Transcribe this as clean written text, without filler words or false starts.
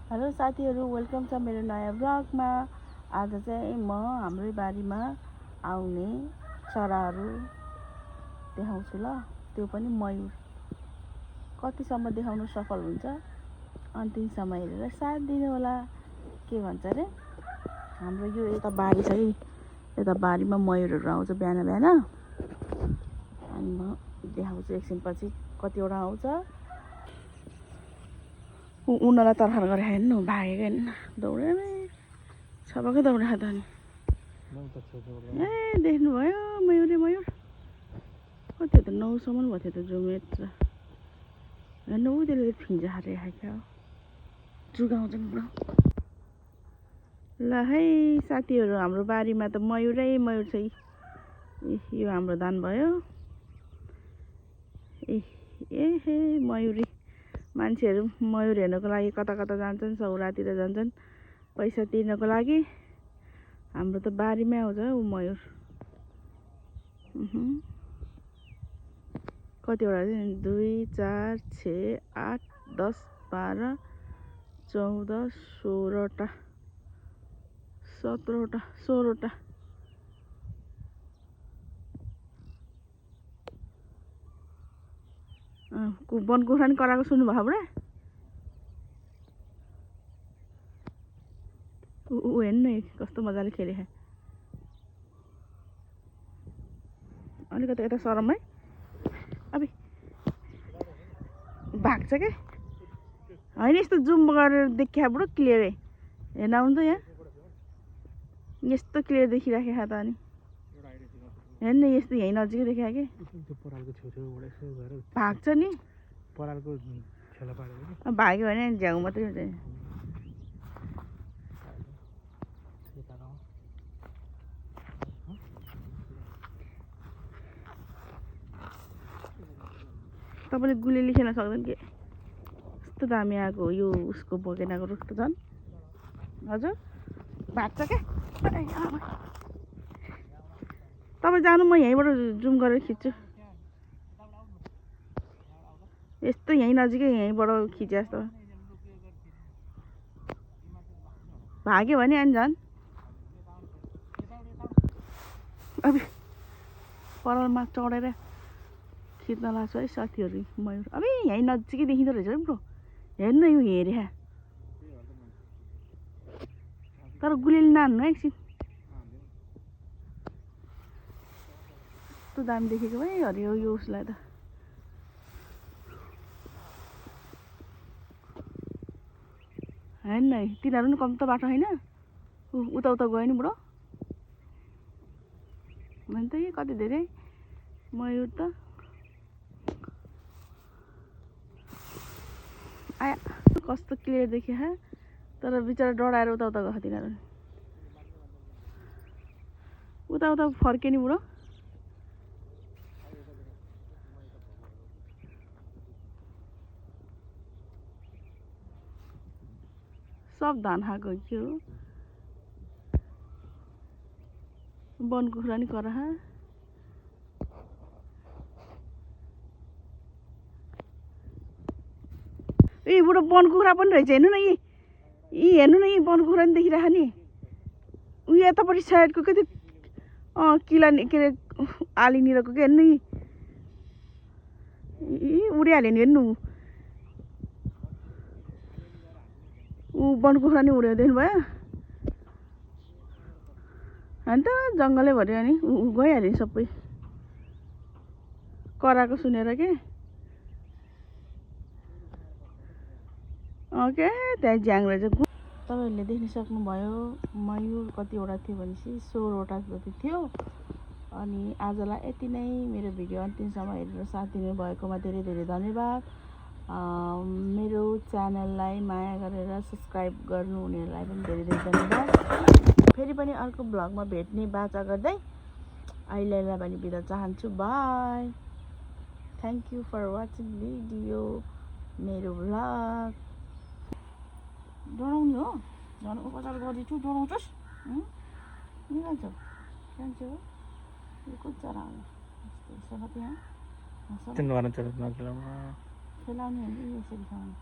Hello साथीहरू, welcome छ मेरो नयाँ ब्लगमा। आज चाहिँ म हाम्रै बारीमा आउने चराहरू देखाउँछु ल। त्यो पनि मयूर। कतिसम्म देखाउन सफल हुन्छ अन्तिमसम्म हेरेर साथ दिनु होला। के भन्छ रे, हाम्रो यो यता बारी छ कि, यता बारीमा मयूरहरू आउँछ बिहान बिहान। अनि म देखाउँछु एकछिनपछि कतिवटा आउँछ। उनीहरूलाई तर्खर गरेर हेर्नु, भागेको हेर्नु, दौडेर छपक्कै दौडेको त नि। ए देख्नुभयो मयूर कति त 9सम्म भएको थियो त जुमेट। हेर्नु ऊ त्यसले फिन्जा हारेर खाएको जुगाउँछ नि पुरा। ल है साथीहरू, हाम्रो बारीमा त मयूरै मयूर छ। यो हाम्रो धान भयो। ए मयूरी मान्छेहरू मयूर हेर्नको लागि कता कता जान्छन्, सौरातिर जान्छन् पैसा तिर्नको लागि। हाम्रो त बारीमै आउँछ ऊ मयूर। कतिवटा 2 4 6 8 10 12 14 16वटा 17वटा 16वटा। वन कुखुरा नि कराएको सुन्नुभयो बुढा? ऊ हेर्नु न कस्तो मजाले खेले। अलिकति यता सरम है, अब भाग्छ क्या। होइन यस्तो जुम गरेर देखिया बुढो क्लियरै हेर्न आउनु त। यहाँ यस्तो क्लियर देखिराखेको त अनि हेर्नु यस्तो यहीँ नजिकै देखिया कि भाग्छ नि। भाग्यो भने झ्याउ मात्रै हुन्छ। तपाईँले गुलेली खेल्न सक्दैन कि? यस्तो दामी आएको हो यो उसको बगेनाको रुख त झन्। हजुर भाग्छ क्या। तपाईँ जानु, म यहीँबाट जुम गरेर खिच्छु। यस्तो यहीँ नजिकै यहीँबाट खिचे जस्तो भाग्यो भने अनि झन्। अब परालमा चढेर खिच्न लाग्छ है साथीहरू मयूर। अब यहीँ नजिकै देखिँदो रहेछ है ब्रो। हेर्नु यो हेरे तर गुलेली नान्नु है एकछिन। यस्तो दामी देखेको भए हरियो यो उसलाई त। हेर्नु है तिनीहरू पनि कम त बाटो होइन, उता उता गयो नि बुढो। भने त यी कति धेरै मयूर त आया। कस्तो क्लियर देखिया, तर बिचरा डढाएर उता उता गएको तिनीहरू। उता उता फर्के नि बुढो। सब धान खाएको के हो, वन कुखुरा नि कराहा। ए बुढो वन कुखुरा पनि रहेछ। हेर्नु न यी हेर्नु न, यी वन कुखुरा नि देखिरहेको नि। ऊ यतापट्टि साइडको कति किला के अरे आलीनिरको के। हेर्नु यी उडिहाल्यो नि। हेर्नु ऊ वन कुखुरा नि उड्यो, देख्नुभयो? होइन त जङ्गलै भऱ्यो नि गइहाल्यो नि सबै कराएको सुनेर के। क्या त्यहाँ ज्याङ रहेछ। तपाईँहरूले देख्न सक्नुभयो मयूर कतिवटा थियो भनेपछि 16वटा जति थियो। अनि आजलाई यति नै। मेरो भिडियो अन्तिमसम्म हेरेर साथ दिनुभएकोमा धेरै धेरै धन्यवाद। मेरो च्यानललाई माया गरेर सब्सक्राइब गर्नुहुनेहरूलाई पनि धेरै धेरै धन्यवाद। फेरि पनि अर्को ब्लगमा भेट्ने बाचा गर्दै अहिलेलाई पनि बिदा चाहन्छु। Bye. Thank you for watching video मेरो ब्लग। डराउने हो झन् उपचार गरिदिन्छु। डराउँछस् निकाल्छौ जान्छ हो यो को चरा हो त्यहाँ खेलाउने हो नि यसरी खानु।